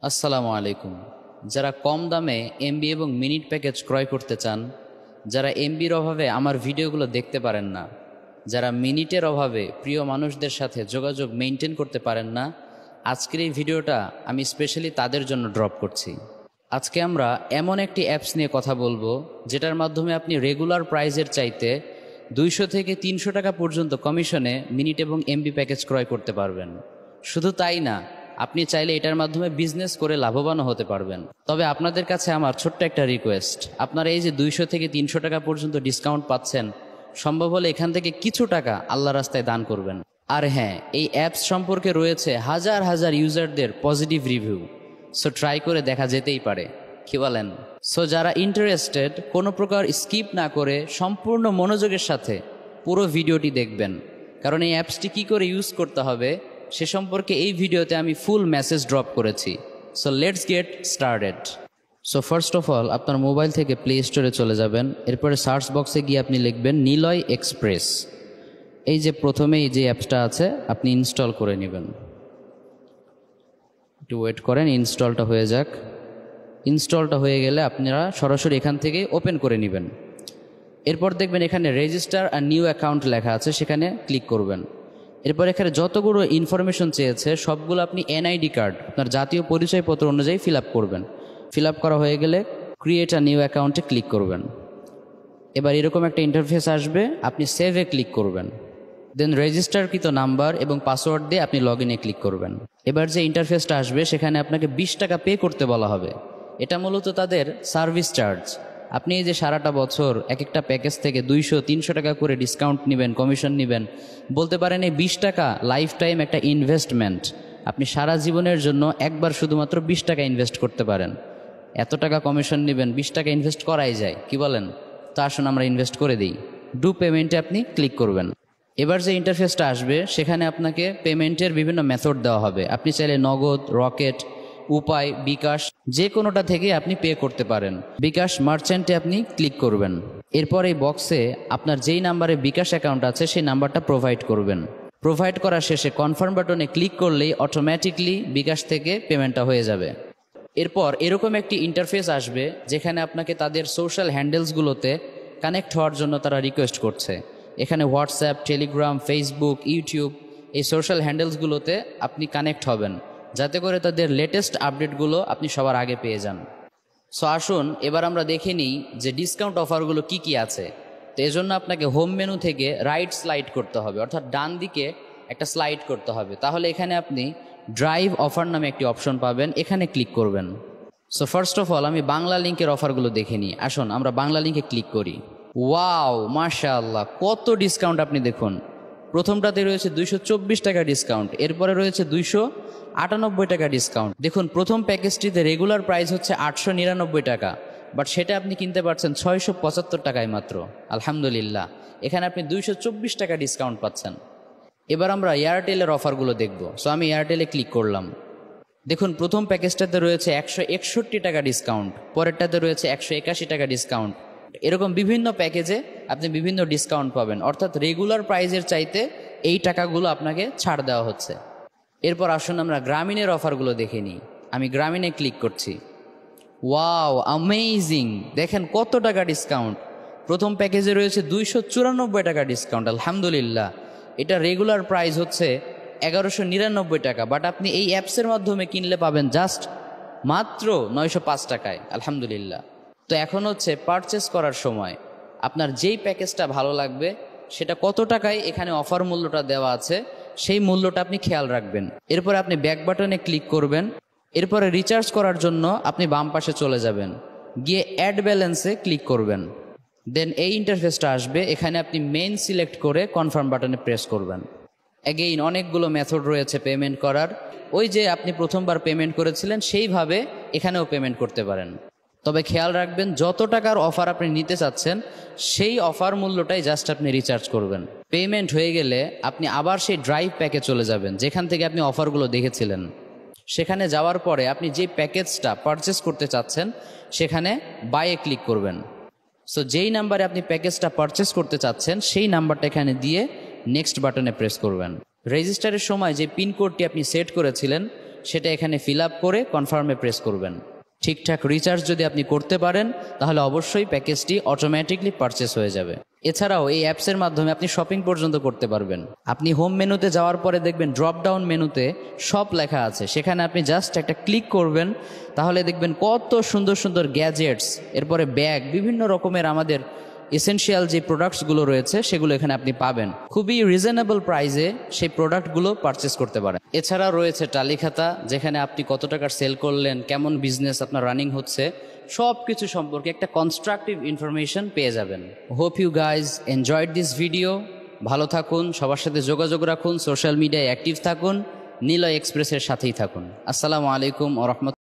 আসসালামু আলাইকুম। যারা কম দামে এমবি এবং মিনিট প্যাকেজ ক্রয় করতে চান, যারা এমবির অভাবে আমার ভিডিওগুলো দেখতে পারেন না, যারা মিনিটের অভাবে প্রিয় মানুষদের সাথে যোগাযোগ মেনটেন করতে পারেন না, আজকের এই ভিডিওটা আমি স্পেশালি তাদের জন্য ড্রপ করছি। আজকে আমরা এমন একটি অ্যাপস নিয়ে কথা বলবো যেটার মাধ্যমে আপনি রেগুলার প্রাইজের চাইতে 200 থেকে 300 টাকা পর্যন্ত কমিশনে মিনিট এবং এমবি প্যাকেজ ক্রয় করতে পারবেন। শুধু তাই না, আপনি চাইলে এটার মাধ্যমে বিজনেস করে লাভবানও হতে পারবেন। তবে আপনাদের কাছে আমার ছোট্ট একটা রিকোয়েস্ট, আপনারা এই যে 200 থেকে 300 টাকা পর্যন্ত ডিসকাউন্ট পাচ্ছেন, সম্ভব হলে এখান থেকে কিছু টাকা আল্লাহ রাস্তায় দান করবেন। আর হ্যাঁ, এই অ্যাপস সম্পর্কে রয়েছে হাজার হাজার ইউজারদের পজিটিভ রিভিউ, সো ট্রাই করে দেখা যেতেই পারে, কি বলেন? সো যারা ইন্টারেস্টেড, কোনো প্রকার স্কিপ না করে সম্পূর্ণ মনোযোগের সাথে পুরো ভিডিওটি দেখবেন, কারণ এই অ্যাপসটি কী করে ইউজ করতে হবে সে সম্পর্কে এই ভিডিওতে আমি ফুল মেসেজ ড্রপ করেছি। So let's get started. So first of all আপনার মোবাইল থেকে প্লে স্টোরে চলে যাবেন। এরপরে সার্চ বক্সে গিয়ে আপনি লিখবেন নিলয় এক্সপ্রেস। এই যে প্রথমেই যে অ্যাপসটা আছে আপনি ইনস্টল করে নেবেন। একটু ওয়েট করেন, ইনস্টলটা হয়ে যাক। ইনস্টলটা হয়ে গেলে আপনারা সরাসরি এখান থেকে ওপেন করে নেবেন। এরপর দেখবেন এখানে রেজিস্টার আর নিউ অ্যাকাউন্ট লেখা আছে, সেখানে ক্লিক করবেন। এরপর এখানে যতগুলো ইনফরমেশন চেয়েছে সবগুলো আপনি এনআইডি কার্ড, আপনার জাতীয় পরিচয়পত্র অনুযায়ী ফিল আপ করবেন। ফিল আপ করা হয়ে গেলে ক্রিয়েট আ নিউ অ্যাকাউন্টে ক্লিক করবেন। এবার এরকম একটা ইন্টারফেস আসবে, আপনি সেভে ক্লিক করবেন। দেন রেজিস্টারকৃত নাম্বার এবং পাসওয়ার্ড দিয়ে আপনি লগ ইনে ক্লিক করবেন। এবার যে ইন্টারফেসটা আসবে সেখানে আপনাকে 20 টাকা পে করতে বলা হবে। এটা মূলত তাদের সার্ভিস চার্জ। আপনি এই যে সারাটা বছর এক একটা প্যাকেজ থেকে 200-300 টাকা করে ডিসকাউন্ট নেবেন, কমিশন নেবেন, বলতে পারেন এই 20 টাকা লাইফ টাইম একটা ইনভেস্টমেন্ট। আপনি সারা জীবনের জন্য একবার শুধুমাত্র 20 টাকা ইনভেস্ট করতে পারেন। এত টাকা কমিশন নেবেন, 20 টাকা ইনভেস্ট করাই যায়, কি বলেন? তো আসুন আমরা ইনভেস্ট করে দিই। ডু পেমেন্টে আপনি ক্লিক করবেন। এবার যে ইন্টারফেসটা আসবে সেখানে আপনাকে পেমেন্টের বিভিন্ন মেথড দেওয়া হবে। আপনি চাইলে নগদ, রকেট, উপায়, বিকাশ যে কোনোটা থেকে আপনি পে করতে পারেন। বিকাশ মার্চেন্টে আপনি ক্লিক করবেন। এরপর এই বক্সে আপনার যেই নাম্বারে বিকাশ অ্যাকাউন্ট আছে সেই নাম্বারটা প্রোভাইড করবেন। প্রোভাইড করা শেষে কনফার্ম বাটনে ক্লিক করলেই অটোমেটিকলি বিকাশ থেকে পেমেন্টটা হয়ে যাবে। এরপর এরকম একটি ইন্টারফেস আসবে যেখানে আপনাকে তাদের সোশ্যাল হ্যান্ডেলসগুলোতে কানেক্ট হওয়ার জন্য তারা রিকোয়েস্ট করছে। এখানে হোয়াটসঅ্যাপ, টেলিগ্রাম, ফেসবুক, ইউটিউব এই সোশ্যাল হ্যান্ডেলসগুলোতে আপনি কানেক্ট হবেন, যাতে করে তাদের লেটেস্ট আপডেটগুলো আপনি সবার আগে পেয়ে যান। সো আসুন এবার আমরা দেখে নিই যে ডিসকাউন্ট অফারগুলো কি কি আছে। তো এজন্য আপনাকে হোম মেনু থেকে রাইট স্লাইড করতে হবে, অর্থাৎ ডান দিকে একটা স্লাইড করতে হবে। তাহলে এখানে আপনি ড্রাইভ অফার নামে একটি অপশন পাবেন, এখানে ক্লিক করবেন। সো ফার্স্ট অফ অল আমি বাংলা লিঙ্কের অফারগুলো দেখে নিই। আসুন আমরা বাংলা লিঙ্কে ক্লিক করি। ওয়াও, মাশাআল্লাহ, কত ডিসকাউন্ট আপনি দেখুন। প্রথমটাতে রয়েছে 224 টাকা ডিসকাউন্ট, এরপরে রয়েছে 298 টাকা ডিসকাউন্ট। দেখুন প্রথম প্যাকেজটিতে রেগুলার প্রাইস হচ্ছে 899 টাকা, বাট সেটা আপনি কিনতে পারছেন 675 টাকায় মাত্র। আলহামদুলিল্লাহ, এখানে আপনি 224 টাকা ডিসকাউন্ট পাচ্ছেন। এবার আমরা এয়ারটেলের অফারগুলো দেখব। সো আমি এয়ারটেলে ক্লিক করলাম। দেখুন প্রথম প্যাকেজটাতে রয়েছে 161 টাকা ডিসকাউন্ট, পরেরটাতে রয়েছে 181 টাকা ডিসকাউন্ট। এরকম বিভিন্ন প্যাকেজে আপনি বিভিন্ন ডিসকাউন্ট পাবেন, অর্থাৎ রেগুলার প্রাইজের চাইতে এই টাকাগুলো আপনাকে ছাড় দেওয়া হচ্ছে। এরপর আসুন আমরা গ্রামীণের অফারগুলো দেখে নিই। আমি গ্রামীণে ক্লিক করছি। ওয়াও, অ্যামেজিং, দেখেন কত টাকা ডিসকাউন্ট। প্রথম প্যাকেজে রয়েছে 294 টাকা ডিসকাউন্ট। আলহামদুলিল্লাহ, এটা রেগুলার প্রাইস হচ্ছে 1199 টাকা, বাট আপনি এই অ্যাপসের মাধ্যমে কিনলে পাবেন জাস্ট মাত্র 905 টাকায়। আলহামদুলিল্লাহ। তো এখন হচ্ছে পারচেস করার সময় আপনার যেই প্যাকেজটা ভালো লাগবে সেটা কত টাকায় এখানে অফার মূল্যটা দেওয়া আছে সেই মূল্যটা আপনি খেয়াল রাখবেন। এরপরে আপনি ব্যাক বাটনে ক্লিক করবেন। এরপরে রিচার্জ করার জন্য আপনি বাম পাশে চলে যাবেন, গিয়ে অ্যাড ব্যালেন্সে ক্লিক করবেন। দেন এই ইন্টারফেসটা আসবে, এখানে আপনি মেইন সিলেক্ট করে কনফার্ম বাটনে প্রেস করবেন। অ্যাগেইন অনেকগুলো মেথড রয়েছে পেমেন্ট করার। ওই যে আপনি প্রথমবার পেমেন্ট করেছিলেন সেইভাবে এখানেও পেমেন্ট করতে পারেন। তবে খেয়াল রাখবেন যত টাকার অফার আপনি নিতে চাচ্ছেন সেই অফার মূল্যটাই জাস্ট আপনি রিচার্জ করবেন। পেমেন্ট হয়ে গেলে আপনি আবার সেই ড্রাইভ প্যাকে চলে যাবেন যেখান থেকে আপনি অফারগুলো দেখেছিলেন। সেখানে যাওয়ার পরে আপনি যে প্যাকেজটা পারচেস করতে চাচ্ছেন সেখানে বাইয়ে ক্লিক করবেন। সো যেই নাম্বারে আপনি প্যাকেজটা পারচেস করতে চাচ্ছেন সেই নাম্বারটা এখানে দিয়ে নেক্সট বাটনে প্রেস করবেন। রেজিস্টারের সময় যে পিনকোডটি আপনি সেট করেছিলেন সেটা এখানে ফিল আপ করে কনফার্মে প্রেস করবেন। ঠিকঠাক রিচার্জ যদি আপনি করতে পারেন তাহলে অবশ্যই প্যাকেজটি অটোমেটিকলি পারচেস হয়ে যাবে। এছাড়াও এই অ্যাপসের মাধ্যমে আপনি শপিং পর্যন্ত করতে পারবেন। আপনি হোম মেনুতে যাওয়ার পরে দেখবেন ড্রপ ডাউন মেনুতে শপ লেখা আছে, সেখানে আপনি জাস্ট একটা ক্লিক করবেন, তাহলে দেখবেন কত সুন্দর সুন্দর গ্যাজেটস, এরপরে ব্যাগ, বিভিন্ন রকমের আমাদের এসেনশিয়াল যে প্রোডাক্টসগুলো রয়েছে সেগুলো এখানে আপনি পাবেন। খুবই রিজনেবল প্রাইসে সেই প্রোডাক্টগুলো পারচেস করতে পারেন। এছাড়া রয়েছে টালি খাতা, যেখানে আপনি কত টাকার সেল করলেন, কেমন বিজনেস আপনার রানিং হচ্ছে, সব কিছু সম্পর্কে একটা কনস্ট্রাকটিভ ইনফরমেশন পেয়ে যাবেন। Hope you guys enjoyed this video. ভালো থাকুন, সবার সাথে যোগাযোগ রাখুন, সোশ্যাল মিডিয়ায় অ্যাক্টিভ থাকুন, নিলয় এক্সপ্রেসের সাথেই থাকুন। আসসালামু আলাইকুম ওয়া রাহমাতুল্লাহ।